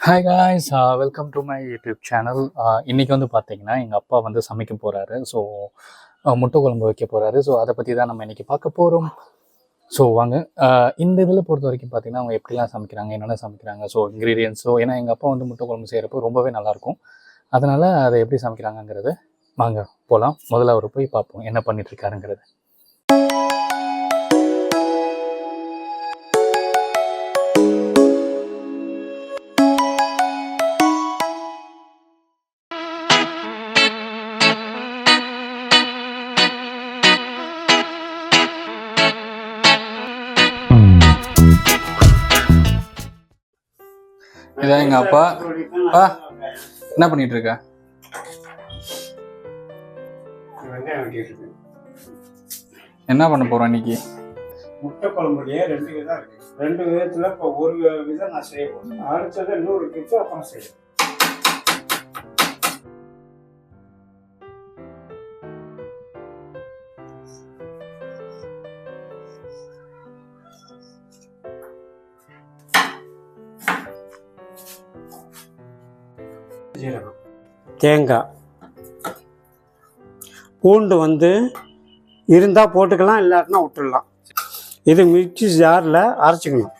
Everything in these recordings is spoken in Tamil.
Hi guys, welcome to my YouTube channel. இன்றைக்கி வந்து பார்த்தீங்கன்னா எங்கள் அப்பா வந்து சமைக்க போகிறாரு. ஸோ முட்டை குழம்பு வைக்க போகிறாரு. ஸோ அதை பற்றி தான் நம்ம இன்றைக்கி பார்க்க போகிறோம். ஸோ வாங்க. இந்த இதில் பொறுத்த வரைக்கும் பார்த்தீங்கன்னா அவங்க எப்படிலாம் சமைக்கிறாங்க, என்னென்ன சமைக்கிறாங்க, ஸோ இன்க்ரீடியன்ஸோ, ஏன்னா எங்கள் அப்பா வந்து முட்டை குழம்பு செய்கிறப்போ ரொம்பவே நல்லாயிருக்கும். அதனால் அதை எப்படி சமைக்கிறாங்கங்கிறது வாங்க போகலாம். முதல்ல அவர் போய் பார்ப்போம் என்ன பண்ணிகிட்ருக்காருங்கிறது. இதான் எங்கள் அப்பா. என்ன பண்ணிட்டு இருக்க? என்ன பண்ண போறோம் இன்னைக்கு? முட்டை குழம்புலயே 2 விதம் இருக்கு. 2 விதத்துல இப்போ ஒரு விதம் நான் செய்ய போறேன். அடுத்தது இன்னொரு டிப்ஸ் அப்புறம் செய்யணும். ஜீரகம், தேங்காய், பூண்டு வந்து இருந்தால் போட்டுக்கலாம், இல்லாட்டினா விட்டுடலாம். இது மிக்சி ஜாரில் அரைச்சிக்கணும்.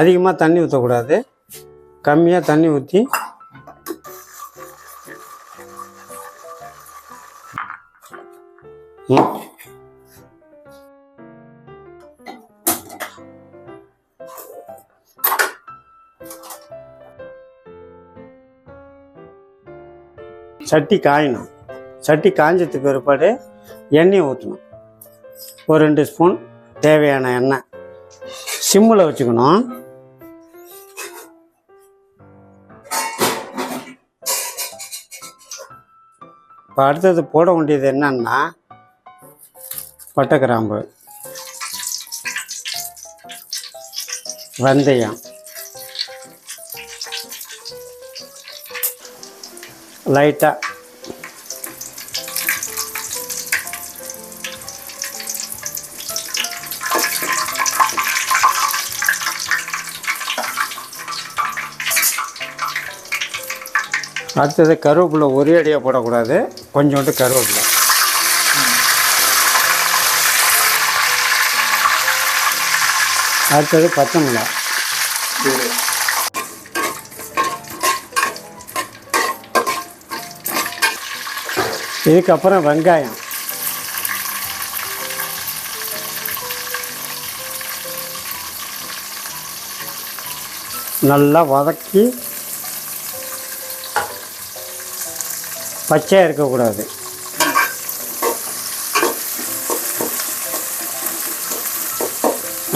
அதிகமாக தண்ணி ஊற்றக்கூடாது, கம்மியாக தண்ணி ஊற்றி சட்டி காயணும். சட்டி காஞ்சதுக்கு பிற்பாடு எண்ணெயை ஊற்றணும். ஒரு 2 ஸ்பூன் தேவையான எண்ணெய் சிம்மில் வச்சுக்கணும். இப்போ அடுத்தது போட வேண்டியது என்னன்னா பட்டை கிராம்பு, வெந்தயம், லைட்டாக அடுத்தது கருவேப்பிலை ஒரே அடியாக போடக்கூடாது, கொஞ்சோண்டு கருவேப்பிலை. அடுத்தது பச்சை மிளகாய், இதுக்கப்புறம் வெங்காயம், நல்லா வதக்கி பச்சையாக இருக்கக்கூடாது.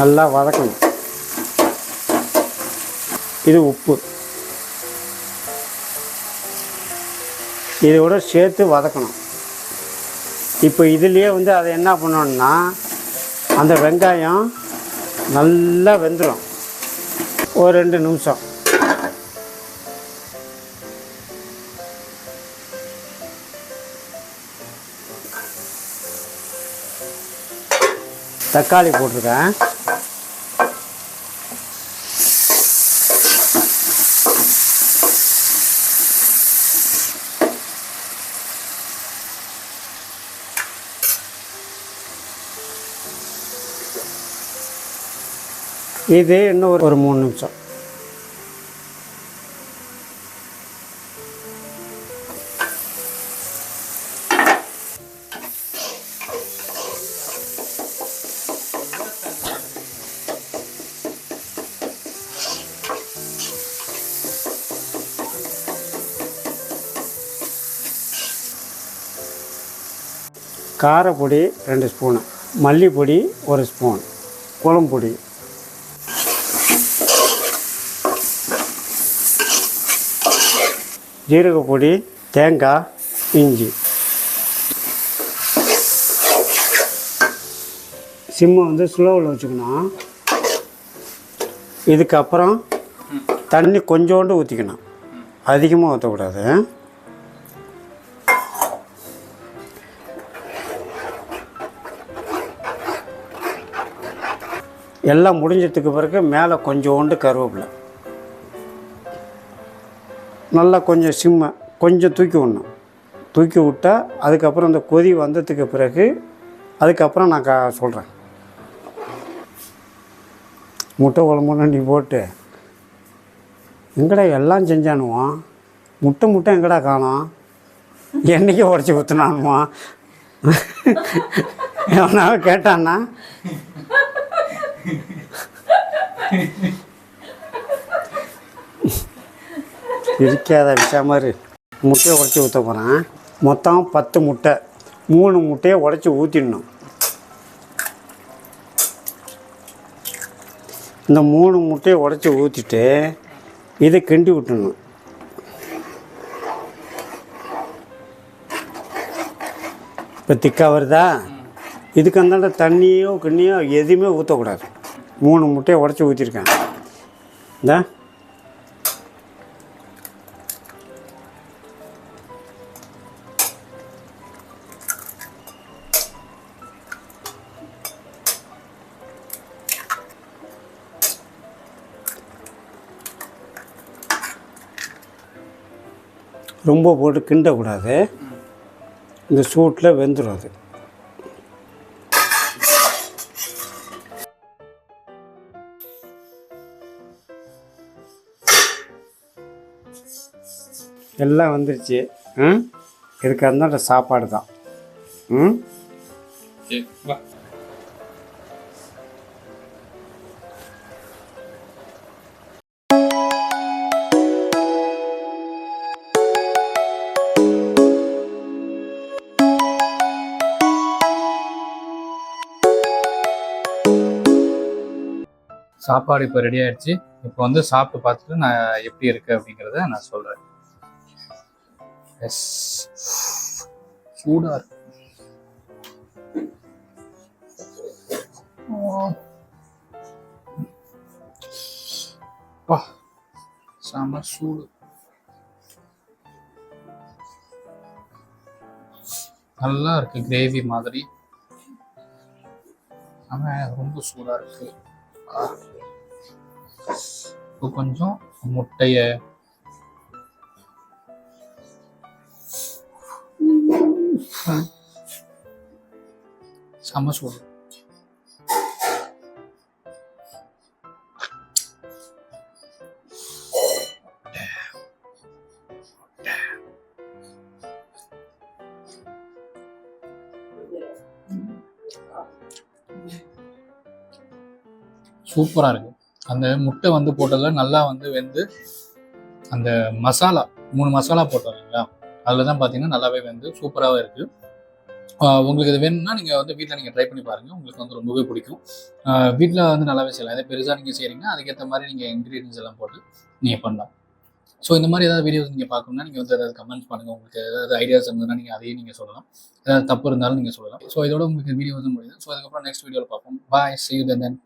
நல்லா வதக்கணும். இது உப்பு, இதோட சேர்த்து வதக்கணும். இப்போ இதுலேயே வந்து அதை என்ன பண்ணணும்னா அந்த வெங்காயம் நல்லா வெந்துடும். ஒரு 2 நிமிஷம். தக்காளி போட்டிருக்கேன். இது இன்னும் ஒரு 3 நிமிஷம். காரப்பொடி 2 ஸ்பூனு, மல்லிப்பொடி 1 ஸ்பூன், குழம்பு பொடி, ஜீரகப்பொடி, தேங்காய், இஞ்சி. சிம்மை வந்து ஸ்லோவில் வச்சுக்கணும். இதுக்கப்புறம் தண்ணி கொஞ்சோண்டு ஊற்றிக்கணும், அதிகமாக ஊற்றக்கூடாது. எல்லாம் முடிஞ்சதுக்கு பிறகு மேலே கொஞ்சோண்டு கருவேப்பிலை. நல்லா கொஞ்சம் சிம்மை கொஞ்சம் தூக்கி விடணும். தூக்கி விட்டால் அதுக்கப்புறம் இந்த கொதி வந்ததுக்கு பிறகு அதுக்கப்புறம் நான் சொல்கிறேன். முட்டை குழம்புன்னு நீ போட்டு எங்கடா எல்லாம் செஞ்சானுவான், முட்டை எங்கடா காணோம், என்றைக்கே உடச்சி ஊற்றினானுவான் எவனாலும் கேட்டான்னா இருக்காத விஷா மாதிரி முட்டையை உடச்சி ஊற்ற போகிறேன். மொத்தம் 10 முட்டை, 3 முட்டையை உடச்சி ஊற்றிடணும். இந்த 3 முட்டையை உடச்சி ஊற்றிட்டு இதை கிண்டி விட்டுடணும். இப்போ திக்காக வருதா? இதுக்கு அந்தாண்ட தண்ணியோ கிண்ணியோ எதுவுமே ஊற்றக்கூடாது. 3 முட்டையை உடச்சி ஊற்றிருக்கேன். இந்த ரொம்ப போட்டு கிண்டக்கூடாது, இந்த சூட்டில் வெந்துடும் அது. எல்லாம் வந்துருச்சு. இதுக்கு அந்தாண்ட சாப்பாடு தான். சாப்பாடு இப்போ ரெடி ஆயிடுச்சு. இப்போ வந்து சாப்பிட்டு பார்த்துட்டு நான் எப்படி இருக்கு அப்படிங்கிறத நான் சொல்கிறேன். எஸ், சூடாக இருக்கு. செம சூடு. நல்லா இருக்கு, கிரேவி மாதிரி. ஆனால் ரொம்ப சூடாக இருக்கு. இப்போ கொஞ்சம் முட்டைய செம சூடு. சூப்பராக இருக்கு. அந்த முட்டை வந்து போட்டதில் நல்லா வந்து வெந்து அந்த மசாலா 3 மசாலா போட்டோம் இல்லைங்களா, அதில் தான் பார்த்தீங்கன்னா நல்லாவே வெந்து சூப்பராகவே இருக்குது. உங்களுக்கு இது வேணும்னா நீங்கள் வந்து வீட்டில் நீங்கள் ட்ரை பண்ணி பாருங்கள், உங்களுக்கு வந்து ரொம்பவே பிடிக்கும். வீட்டில் வந்து நல்லாவே செய்யலாம். அதே பெருசாக நீங்கள் செய்கிறீங்கன்னா அதுக்கேற்ற மாதிரி நீங்கள் இன்க்ரீடியன்ஸ் எல்லாம் போட்டு நீங்கள் பண்ணலாம். ஸோ இந்த மாதிரி ஏதாவது வீடியோஸ் நீங்கள் பார்க்கணும்னா நீங்கள் வந்து ஏதாவது கமெண்ட்ஸ் பண்ணுங்கள். உங்களுக்கு ஏதாவது ஐடியாஸ் இருந்ததுன்னா நீங்கள் அதையும் நீங்கள் சொல்லலாம். ஏதாவது தப்பு இருந்தாலும் நீங்கள் சொல்லலாம். ஸோ இதோட உங்களுக்கு வீடியோ வந்து முடியுது. ஸோ அதுக்கப்புறம் நெக்ஸ்ட் வீடியோவில் பார்ப்போம். பாய், see you then.